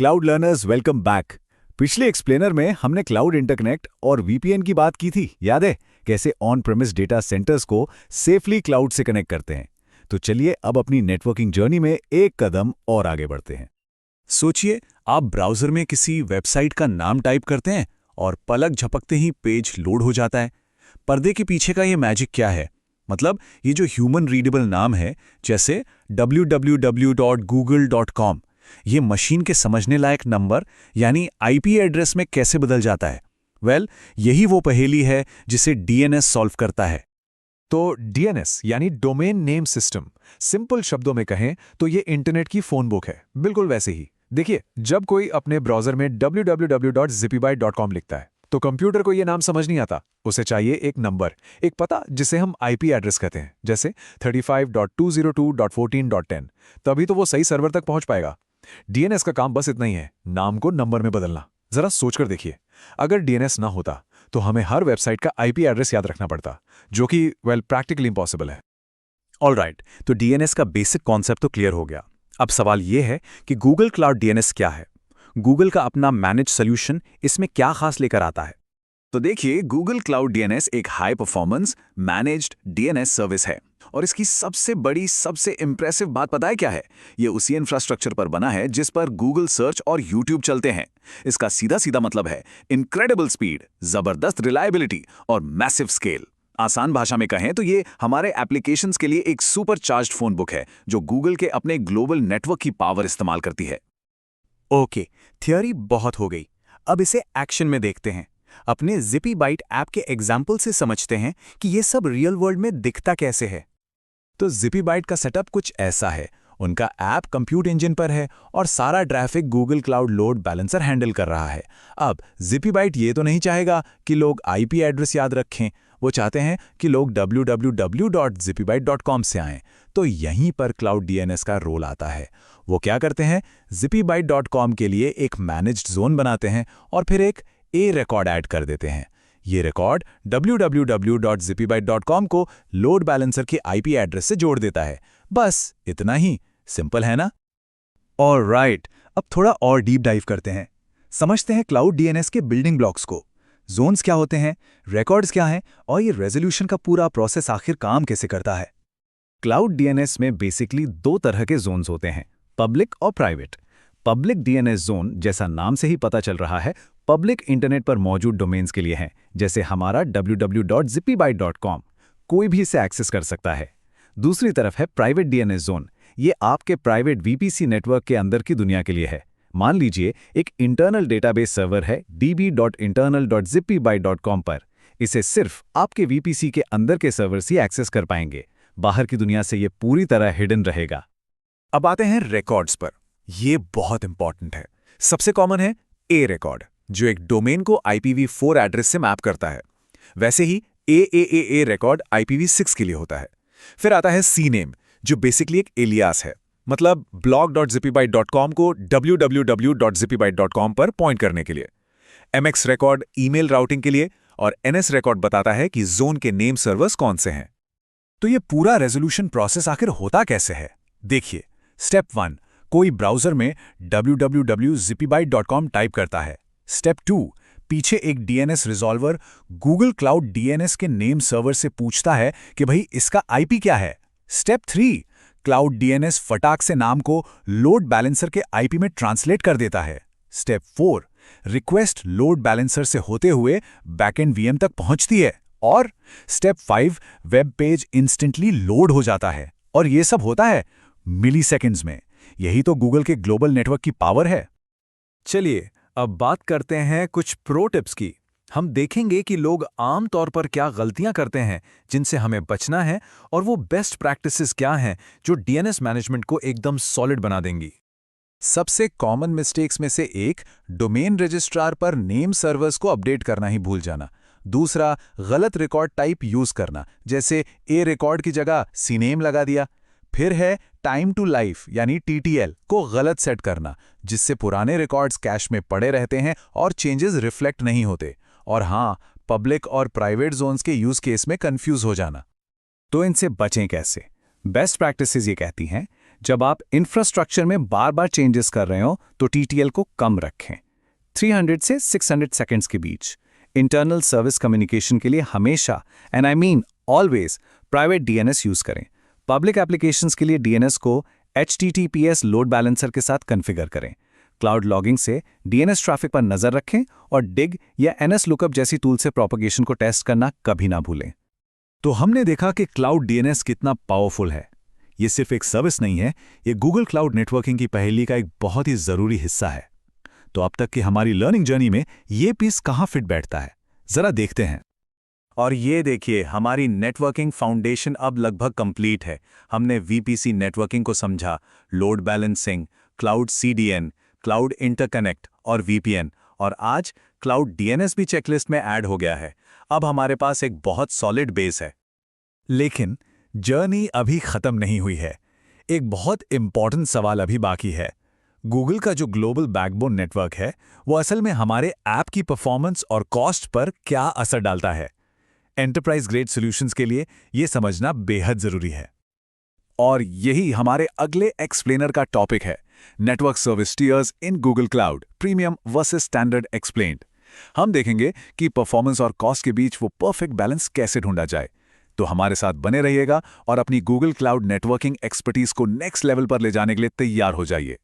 Cloud learners welcome back. पिछले explainer में हमने क्लाउड इंटरकनेक्ट और वीपीएन की बात की थी, याद है? कैसे ऑन प्रेमिस डेटा सेंटर्स को सेफली क्लाउड से कनेक्ट करते हैं। तो चलिए अब अपनी नेटवर्किंग जर्नी में एक कदम और आगे बढ़ते हैं। सोचिए, आप ब्राउज़र में किसी वेबसाइट का नाम टाइप करते हैं और पलक झपकते ही पेज लोड हो जाता है। पर्दे के पीछे का ये मैजिक क्या है? मतलब ये जो ह्यूमन रीडेबल नाम है, जैसे www.google.com, ये मशीन के समझने लायक नंबर यानी आईपी एड्रेस में कैसे बदल जाता है? यही वो पहेली है जिसे डीएनएस सॉल्व करता है। तो डीएनएस यानी डोमेन नेम सिस्टम, सिंपल शब्दों में कहें तो ये इंटरनेट की फोन बुक है, बिल्कुल वैसे ही। देखिए, जब कोई अपने ब्राउज़र में www.zippybyte.com लिखता है तो कंप्यूटर को ये नाम समझ नहीं आता। उसे चाहिए एक नंबर, एक पता जिसे हम आईपी एड्रेस कहते हैं, जैसे 35.202.14.10। तभी तो वो सही सर्वर तक पहुंच पाएगा। डीएनएस का काम बस इतना ही है, नाम को नंबर में बदलना। जरा सोचकर देखिए, अगर डीएनएस ना होता तो हमें हर वेबसाइट का आईपी एड्रेस याद रखना पड़ता, जो कि प्रैक्टिकली इम्पॉसिबल है। ऑलराइट, तो डीएनएस का बेसिक कॉन्सेप्ट तो क्लियर हो गया। अब सवाल ये है कि गूगल क्लाउड डीएनएस क्या है? गूगल का अपना मैनेज सोल्यूशन इसमें क्या खास लेकर आता है? तो देखिए, गूगल क्लाउड डीएनएस एक high performance managed DNS service है और इसकी सबसे बड़ी, सबसे इंप्रेसिव बात पता है क्या है? ये उसी इंफ्रास्ट्रक्चर पर बना है जिस पर गूगल सर्च और यूट्यूब चलते हैं। इसका सीधा सीधा मतलब है इनक्रेडिबल स्पीड, जबरदस्त रिलायबिलिटी और मैसिव स्केल। आसान भाषा में कहें तो ये हमारे एप्लीकेशंस के लिए एक सुपर चार्ज्ड फोन बुक है जो गूगल के अपने ग्लोबल नेटवर्क की पावर इस्तेमाल करती है। ओके, थियोरी बहुत हो गई। अब इसे एक्शन में देखते हैं। अपने ZippyByte ऐप के एग्जाम्पल से समझते हैं कि ये सब रियल वर्ल्ड में दिखता कैसे है। तो ZippyByte का सेटअप कुछ ऐसा है। उनका ऐप कंप्यूट इंजन पर है और सारा traffic Google cloud load balancer handle कर रहा है। अब ZippyByte ये तो नहीं चाहेगा कि लोग आईपी एड्रेस याद रखें, वो चाहते हैं कि लोग www.zippybyte.com से आएं। तो यहीं पर क्लाउड डीएनएस का रोल आता है। वो क्या करते हैं, zippybyte.com के लिए एक मैनेज्ड जोन बनाते हैं और फिर एक ए रिकॉर्ड ऐड कर देते हैं। ये रिकॉर्ड www.zippybyte.com को लोड बैलेंसर के आईपी एड्रेस से जोड़ देता है। बस इतना ही, सिंपल है ना? ऑलराइट, अब थोड़ा और डीप डाइव करते हैं। समझते हैं क्लाउड डीएनएस के बिल्डिंग ब्लॉक्स को। जोन्स क्या होते हैं, रिकॉर्ड्स क्या हैं और ये रेजोल्यूशन का पूरा प्रोसेस आखिर काम कैसे करता है? क्लाउड डीएनएस में बेसिकली दो तरह के जोन्स होते हैं, पब्लिक और प्राइवेट। पब्लिक डीएनएस जोन, जैसा नाम से ही पता चल रहा है, पब्लिक इंटरनेट पर मौजूद डोमेन्स के लिए है, जैसे हमारा www.zippybyte.com। कोई भी इसे एक्सेस कर सकता है। दूसरी तरफ है प्राइवेट डीएनएस जोन। ये आपके प्राइवेट वीपीसी नेटवर्क के अंदर की दुनिया के लिए है। मान लीजिए एक इंटरनल डेटाबेस सर्वर है db.internal.zippybyte.com पर। इसे सिर्फ आपके वीपीसी के अंदर के सर्वर्स ही एक्सेस कर पाएंगे। बाहर की दुनिया से ये पूरी तरह हिडन रहेगा। अब आते हैं रिकॉर्ड्स पर। ये बहुत इंपॉर्टेंट है। सबसे कॉमन है ए रिकॉर्ड, जो एक डोमेन को IPv4 एड्रेस से मैप करता है। वैसे ही AAAA रिकॉर्ड IPv6 के लिए होता है। फिर आता है सी नेम, जो बेसिकली एक एलियास है, मतलब blog.zippybyte.com को www.zippybyte.com पर पॉइंट करने के लिए। MX रिकॉर्ड ईमेल राउटिंग के लिए और NS रिकॉर्ड बताता है कि जोन के नेम सर्वर्स कौन से हैं। तो ये पूरा रेजोल्यूशन प्रोसेस आखिर होता कैसे है? देखिए, स्टेप 1, कोई ब्राउज़र में www.zippybyte.com टाइप करता है। स्टेप 2, पीछे एक DNS resolver Google cloud DNS के नेम सर्वर से पूछता है कि भाई इसका आईपी क्या है। स्टेप 3, क्लाउड डीएनएस फटाक से नाम को लोड बैलेंसर के आईपी में ट्रांसलेट कर देता है। स्टेप 4, रिक्वेस्ट लोड बैलेंसर से होते हुए बैकएंड वीएम तक पहुंचती है। और step 5, web page instantly load हो जाता है। और ये सब होता है मिली सेकेंड्स में। यही तो गूगल के ग्लोबल नेटवर्क की पावर है। चलिए अब बात करते हैं कुछ प्रो टिप्स की। हम देखेंगे कि लोग आम तौर पर क्या गलतियां करते हैं जिनसे हमें बचना है, और वो बेस्ट प्रैक्टिसेस क्या हैं जो डीएनएस मैनेजमेंट को एकदम सॉलिड बना देंगी। सबसे कॉमन मिस्टेक्स में से एक, डोमेन रजिस्ट्रार पर नेम सर्वर्स को अपडेट करना ही भूल जाना। दूसरा, गलत रिकॉर्ड टाइप यूज करना, जैसे ए रिकॉर्ड की जगह सी नेम लगा दिया। फिर है टाइम टू लाइफ यानी TTL को गलत सेट करना, जिससे पुराने रिकॉर्ड्स कैश में पड़े रहते हैं और चेंजेस रिफ्लेक्ट नहीं होते। और हाँ, पब्लिक और प्राइवेट जोन्स के यूज केस में कंफ्यूज हो जाना। तो इनसे बचें कैसे? बेस्ट प्रैक्टिसेस ये कहती हैं, जब आप इंफ्रास्ट्रक्चर में बार बार चेंजेस कर रहे हो तो TTL को कम रखें, 300 से 600 सेकंड्स के बीच। इंटरनल सर्विस कम्युनिकेशन के लिए हमेशा, and I mean always, private DNS use करें। पब्लिक एप्लीकेशंस के लिए DNS को HTTPS लोड बैलेंसर के साथ कॉन्फ़िगर करें। क्लाउड लॉगिंग से DNS ट्रैफिक पर नजर रखें और डिग या NS लुकअप जैसी टूल से प्रोपगेशन को टेस्ट करना कभी ना भूलें। तो हमने देखा कि क्लाउड DNS कितना पावरफुल है। ये सिर्फ एक सर्विस नहीं है, ये गूगल क्लाउड नेटवर्किंग की पहेली का एक बहुत ही जरूरी हिस्सा है। तो अब तक की हमारी लर्निंग जर्नी में ये पीस कहाँ फिट बैठता है, जरा देखते हैं। और ये देखिए, हमारी नेटवर्किंग फाउंडेशन अब लगभग कंप्लीट है। हमने VPC नेटवर्किंग को समझा, load balancing, cloud CDN, cloud interconnect और VPN, और आज क्लाउड DNS भी चेकलिस्ट में ऐड हो गया है। अब हमारे पास एक बहुत सॉलिड बेस है। लेकिन जर्नी अभी खत्म नहीं हुई है। एक बहुत इंपॉर्टेंट सवाल अभी बाकी है। गूगल का जो ग्लोबल बैकबोन नेटवर्क है, वो असल में हमारे ऐप की परफॉर्मेंस और कॉस्ट पर क्या असर डालता है? एंटरप्राइज ग्रेड सॉल्यूशंस के लिए ये समझना बेहद जरूरी है। और यही हमारे अगले एक्सप्लेनर का टॉपिक है, network service tiers in Google Cloud, premium versus standard explained. हम देखेंगे कि परफॉर्मेंस और कॉस्ट के बीच वो परफेक्ट बैलेंस कैसे ढूंढा जाए। तो हमारे साथ बने रहिएगा और अपनी गूगल क्लाउड नेटवर्किंग एक्सपर्टीज को नेक्स्ट लेवल पर ले जाने के लिए तैयार हो जाइए।